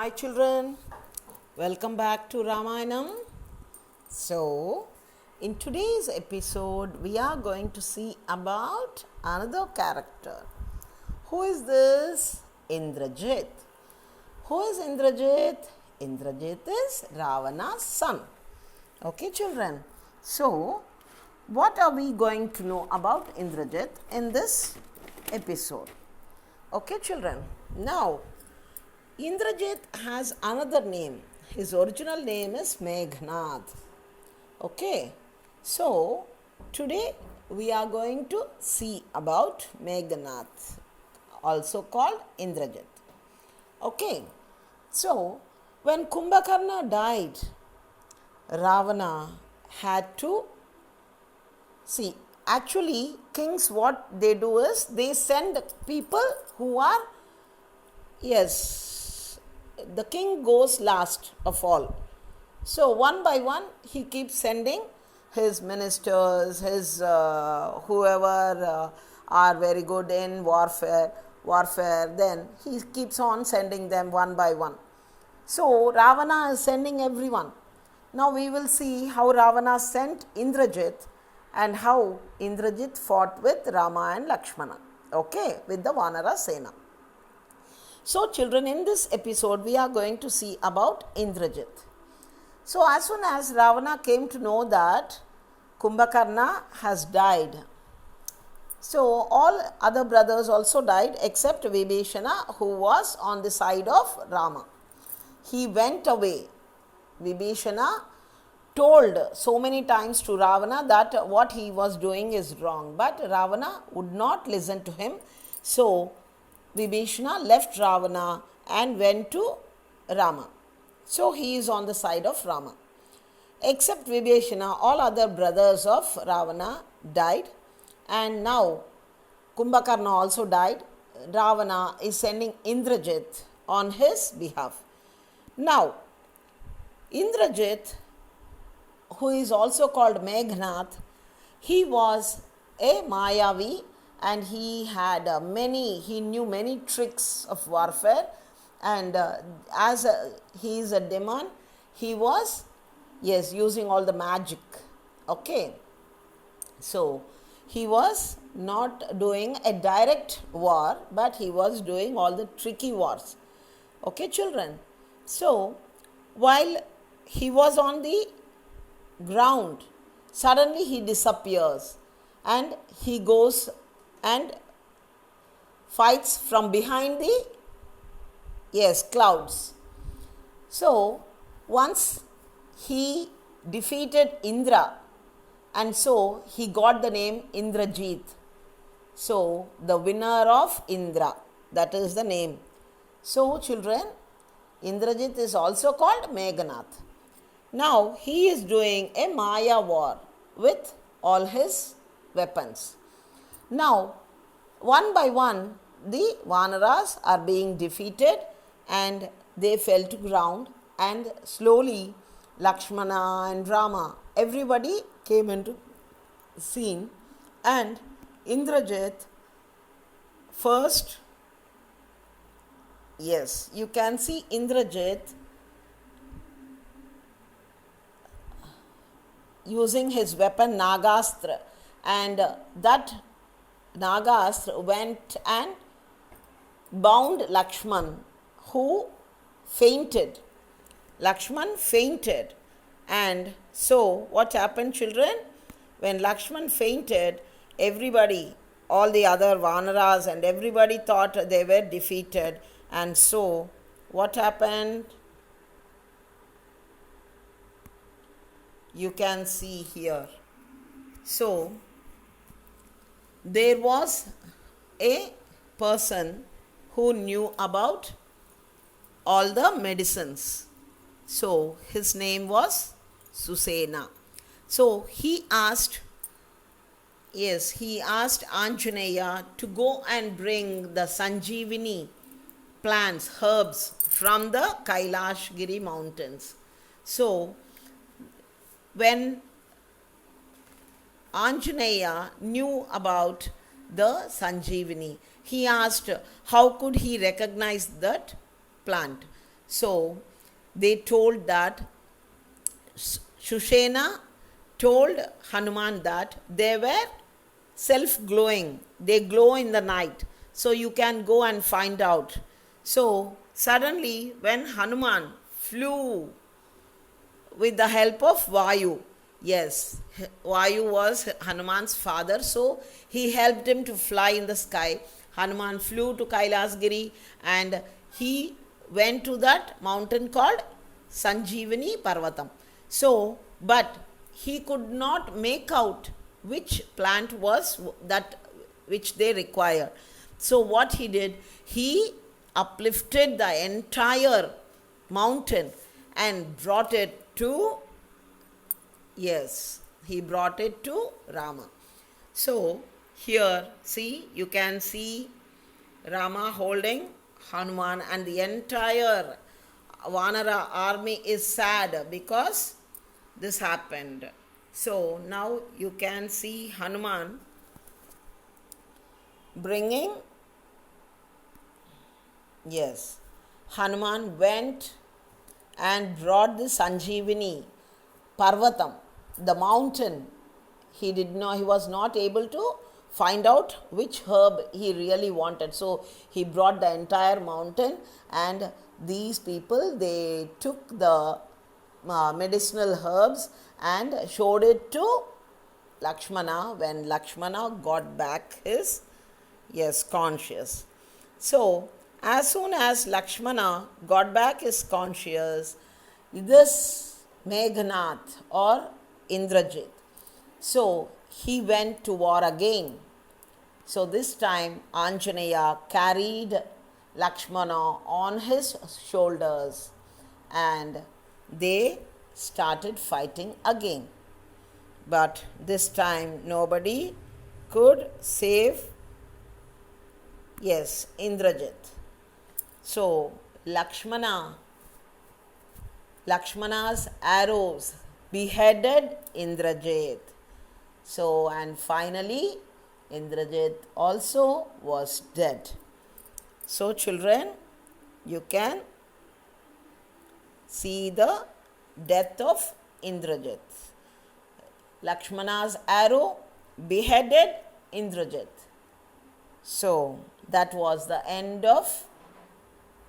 Hi children, welcome back to Ramayana. So, in today's episode, we are going to see about another character. Who is this? Indrajeeth. Who is Indrajeeth? Indrajeeth is Ravana's son. Okay children. So, what are we going to know about Indrajeeth in this episode? Okay children. Now, Indrajeeth has another name. His original name is Meghanatha. Okay. So, today we are going to see about Meghanatha, also called Indrajeeth. Okay. So, when Kumbhakarna died, Ravana had to see. Actually, kings, what they do is they send people who are, the king goes last of all. So one by one he keeps sending his ministers, his whoever are very good in warfare, then he keeps on sending them one by one. So Ravana is sending everyone. Now we will see how Ravana sent Indrajeeth and how Indrajeeth fought with Rama and Lakshmana, okay, with the Vanara Sena. So children, in this episode we are going to see about Indrajeeth. So as soon as Ravana came to know that Kumbhakarna has died, so all other brothers also died except Vibhishana, who was on the side of Rama. He went away. Vibhishana told so many times to Ravana that what he was doing is wrong, but Ravana would not listen to him. So Vibhishana left Ravana and went to Rama. So he is on the side of Rama. Except Vibhishana, all other brothers of Ravana died, and now Kumbhakarna also died. Ravana is sending Indrajeeth on his behalf. Now, Indrajeeth, who is also called Meghanatha, he was a Mayavi, and he had he knew many tricks of warfare, and he is a demon, he was using all the magic. Okay, so he was not doing a direct war, but he was doing all the tricky wars. Okay children, so while he was on the ground, suddenly he disappears and he goes and fights from behind the clouds. So once he defeated Indra, and so he got the name Indrajeeth. So the winner of Indra, that is the name. So children, Indrajeeth is also called Meghanatha. Now he is doing a Maya war with all his weapons. Now, one by one, the Vanaras are being defeated and they fell to ground, and slowly Lakshmana and Rama, everybody came into scene, and Indrajeeth first, you can see Indrajeeth using his weapon Nagastra, and that Nagastra went and bound Lakshman, who fainted. Lakshman fainted, and so what happened children? When Lakshman fainted, everybody, all the other Vanaras and everybody thought they were defeated, and so what happened? You can see here. So there was a person who knew about all the medicines. So his name was Susena. So he asked Anjaneya to go and bring the Sanjeevani plants, herbs from the Kailashgiri mountains. So when Anjaneya knew about the Sanjeevani, he asked how could he recognize that plant. So they told that Shushena told Hanuman that they were self glowing, they glow in the night. So you can go and find out. So suddenly, when Hanuman flew with the help of Vayu, yes, Vayu was Hanuman's father, so he helped him to fly in the sky. Hanuman flew to Kailasgiri and he went to that mountain called Sanjeevani Parvatam. So, but he could not make out which plant was that which they required. So, what he did, he uplifted the entire mountain and brought it to, yes, he brought it to Rama. So, here, see, you can see Rama holding Hanuman, and the entire Vanara army is sad because this happened. So now you can see Hanuman bringing, yes, Hanuman went and brought the Sanjeevani Parvatam, the mountain. He was not able to find out which herb he really wanted. So he brought the entire mountain, and these people, they took the medicinal herbs and showed it to Lakshmana when Lakshmana got back his, yes, conscious. So as soon as Lakshmana got back his conscious, this Meghanatha or Indrajeeth, so he went to war again. So this time Anjaneya carried Lakshmana on his shoulders and they started fighting again. But this time nobody could save, yes, Indrajeeth. So Lakshmana's arrows beheaded Indrajeeth. So, and finally Indrajeeth also was dead. So children, you can see the death of Indrajeeth. Lakshmana's arrow beheaded Indrajeeth. So that was the end of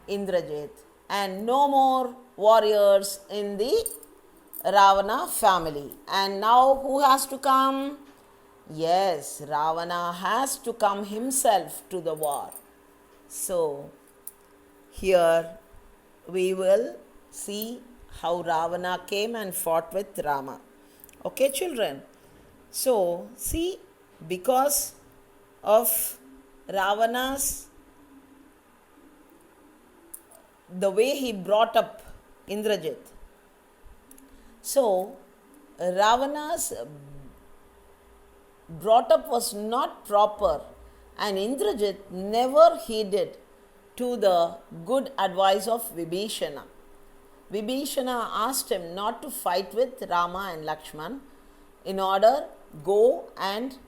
Indrajeeth, and no more warriors in the Ravana family. And now who has to come? Yes, Ravana has to come himself to the war. So here we will see how Ravana came and fought with Rama. Okay, children. So see, because of Ravana's, the way he brought up Indrajeeth, so Ravana's brought up was not proper, and Indrajeeth never heeded to the good advice of Vibhishana. Vibhishana asked him not to fight with Rama and Lakshman, in order go and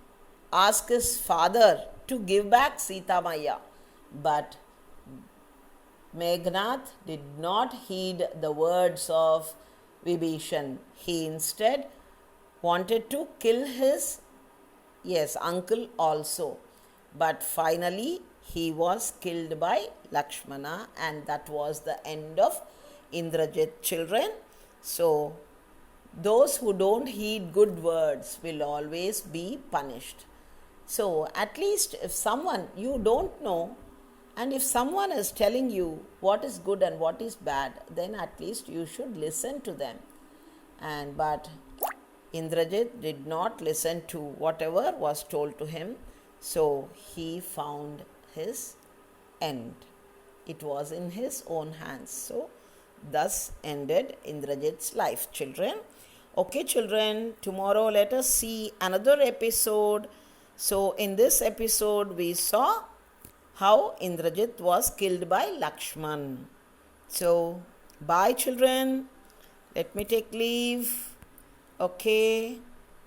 ask his father to give back Sita Maya. But Meghanatha did not heed the words of Vibhishan. He instead wanted to kill his, yes, uncle also. But finally he was killed by Lakshmana, and that was the end of Indrajeeth, children. So those who don't heed good words will always be punished. So at least if someone you don't know, and if someone is telling you what is good and what is bad, then at least you should listen to them. But Indrajeeth did not listen to whatever was told to him, so he found his end. It was in his own hands. So thus ended Indrajeeth's life, children. Okay, children, tomorrow let us see another episode. So in this episode we saw how Indrajeeth was killed by Lakshman. So bye, children. Let me take leave. Okay.